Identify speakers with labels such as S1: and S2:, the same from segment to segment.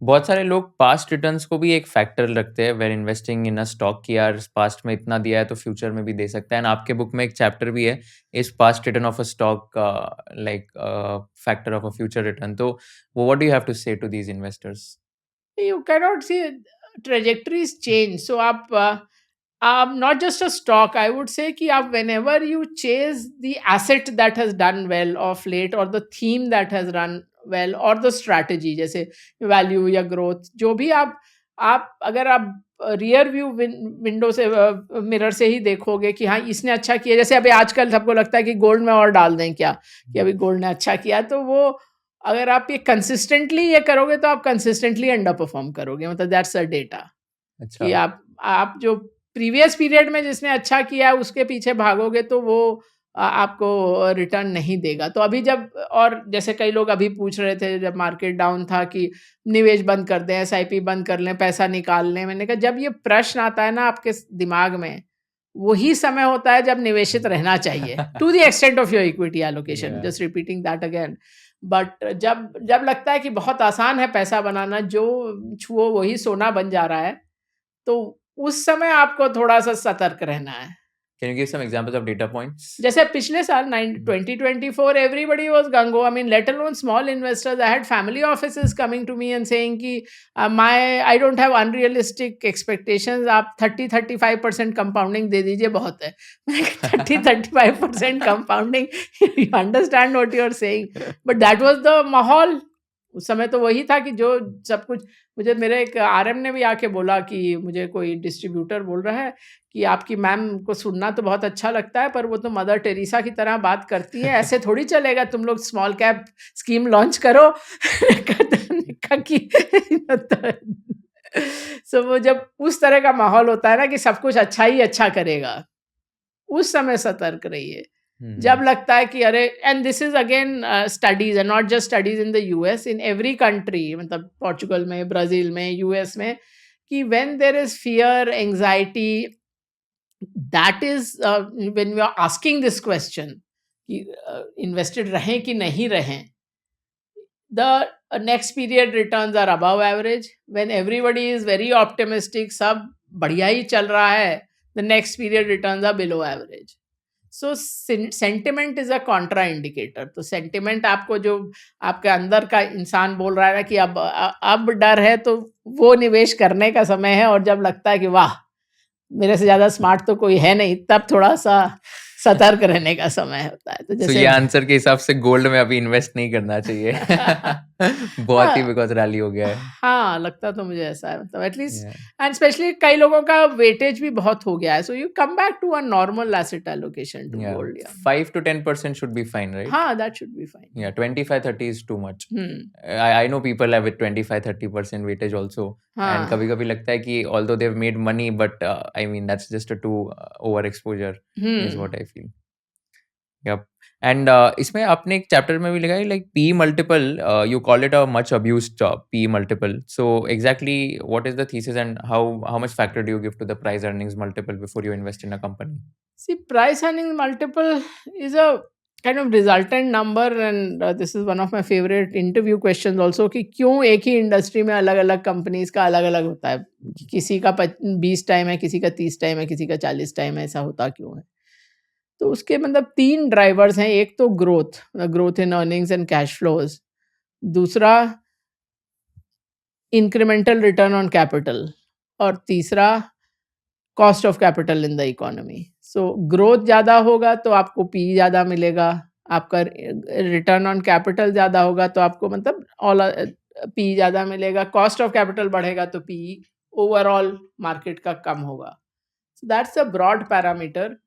S1: बहुत सारे लोग पास्ट रिटर्न्स को भी एक फैक्टर रखते हैं where investing in a stock कि यार पास्ट में इतना दिया है तो फ्यूचर में भी दे सकता है। एंड आपके बुक में एक चैप्टर भी है इस past return of a stock like factor of a future return. तो वो what do you have to say to these investors?
S2: You cannot see trajectories change. So आप not just a stock, I would say कि आप whenever you chase the asset that has done well of late or the theme that has run well or the strategy जैसे value या growth, जो भी आप अगर आप रियर व्यू विंडो से मिरर से ही देखोगे कि हाँ इसने अच्छा किया, जैसे अभी आजकल सबको लगता है कि गोल्ड में और डाल दें क्या, कि अभी गोल्ड ने अच्छा किया, तो वो अगर आप ये कंसिस्टेंटली ये करोगे तो आप कंसिस्टेंटली अंडर परफॉर्म करोगे, मतलब दैट्स अ डेटा कि
S1: अच्छा।
S2: आप जो प्रीवियस पीरियड में जिसने अच्छा किया है उसके पीछे भागोगे तो वो आपको रिटर्न नहीं देगा। तो अभी जब, और जैसे कई लोग अभी पूछ रहे थे जब मार्केट डाउन था कि निवेश बंद कर दें, एसआईपी बंद कर लें, पैसा निकाल लें, मैंने कहा जब ये प्रश्न आता है ना आपके दिमाग में, वही समय होता है जब निवेशित रहना चाहिए to the extent of your equity allocation,
S1: Yeah.
S2: Just repeating that again. But जब जब लगता है कि बहुत आसान है पैसा बनाना, जो छुओ वही सोना बन जा रहा है, तो उस समय आपको थोड़ा-सा सतर्क रहना है।
S1: Can you give some examples of data points?
S2: जैसे पिछले साल 2024 everybody was gung ho, I mean let alone small investors. I had family offices coming to me and saying कि I don't have unrealistic expectations, आप 30-35% compounding दे दीजिए बहुत है। 30-35% compounding, you understand what you are saying, but that was the माहौल उस समय। तो वही था कि जो सब कुछ, मुझे मेरे एक आरएम ने भी आके बोला कि मुझे कोई डिस्ट्रीब्यूटर बोल रहा है कि आपकी मैम को सुनना तो बहुत अच्छा लगता है पर वो तो मदर टेरेसा की तरह बात करती है, ऐसे थोड़ी चलेगा, तुम लोग स्मॉल कैप स्कीम लॉन्च करो। सो वो जब उस तरह का माहौल होता है ना कि सब कुछ अच्छा ही अच्छा करेगा, उस समय सतर्क रहिए। जब लगता है कि अरे, and this is again studies and not just studies in the US, in every country, मतलब पोर्चुगल में, ब्राजील में, यूएस में, कि when there is fear, anxiety, that is when you are asking this question कि invested रहें कि नहीं रहें, the next period returns are above average. When everybody is very optimistic, सब बढ़िया ही चल रहा है, the next period returns are below average. So sentiment is a contra indicator. तो sentiment आपको, जो आपके अंदर का इंसान बोल रहा है ना कि अब डर है, तो वो निवेश करने का समय है, और जब लगता है कि वाह मेरे से ज्यादा स्मार्ट तो कोई है नहीं, तब थोड़ा सा सतर्क रहने का समय होता है। तो
S1: So
S2: जैसे
S1: ये आंसर के हिसाब से गोल्ड में अभी इन्वेस्ट नहीं करना चाहिए। बहुत ही
S2: हाँ,
S1: बिकॉज रैली हो गया है।
S2: हाँ, लगता तो मुझे ऐसा है, मतलब एटलीस्ट,
S1: Yeah.
S2: एंड स्पेशली कई लोगों का वेटेज भी बहुत हो गया है, so you come back to a normal asset allocation to
S1: Yeah.
S2: Gold. या
S1: 5 to 10% should be fine, right?
S2: हाँ, that should be fine.
S1: Yeah, 25-30 is too much.
S2: Hmm,
S1: I know people have with 25-30% weightage also. And
S2: हाँ,
S1: कभी-कभी लगता है कि although they've made money, but I mean that's just a too overexposure is what I feel. Yep. And इसमें आपने एक chapter में भी लिखा है like PE multiple, you call it a much abused PE multiple. So exactly what is the thesis and how much factor do you give to the price earnings multiple before you invest in a company?
S2: See price earning multiple is a kind of resultant number, and this is one of my favorite interview questions also, कि क्यों एक ही industry में अलग अलग companies का अलग अलग होता है, कि किसी का 20 टाइम है, किसी का 30 टाइम है, किसी का 40 टाइम है, ऐसा होता क्यों है? तो उसके मतलब 3 ड्राइवर्स हैं। एक तो growth, growth in earnings and cash flows. दूसरा इंक्रीमेंटल रिटर्न ऑन कैपिटल, और तीसरा cost of capital in the economy. So growth ज़्यादा होगा तो आपको पी ज़्यादा मिलेगा, आपका रिटर्न ऑन कैपिटल ज़्यादा होगा तो आपको मतलब ऑल पी ज़्यादा मिलेगा, कॉस्ट ऑफ कैपिटल बढ़ेगा तो पी ओवरऑल मार्केट का कम होगा। So that's a broad parameter,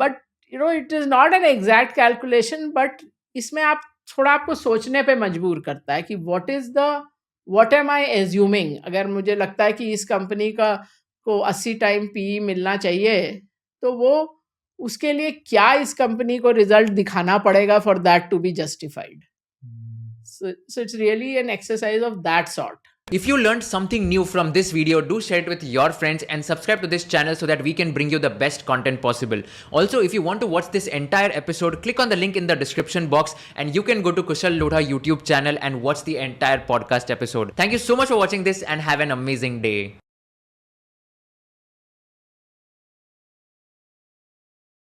S2: but you know it is not an exact calculation, but इसमें आप थोड़ा, आपको सोचने पे मजबूर करता है कि व्हाट एम आई एज्यूमिंग। अगर मुझे लगता है कि इस कंपनी का को 80 टाइम पी मिलना चाहिए, तो वो उसके लिए क्या इस कंपनी को रिजल्ट दिखाना पड़ेगा for that to be justified. So it's really an exercise of that sort.
S1: If you learned something new from this video, do share it with your friends and subscribe to this channel so that we can bring you the best content possible. Also, if you want to watch this entire episode, click on the link in the description box and you can go to Kushal Lodha YouTube channel and watch the entire podcast episode. Thank you so much for watching this and have an amazing day.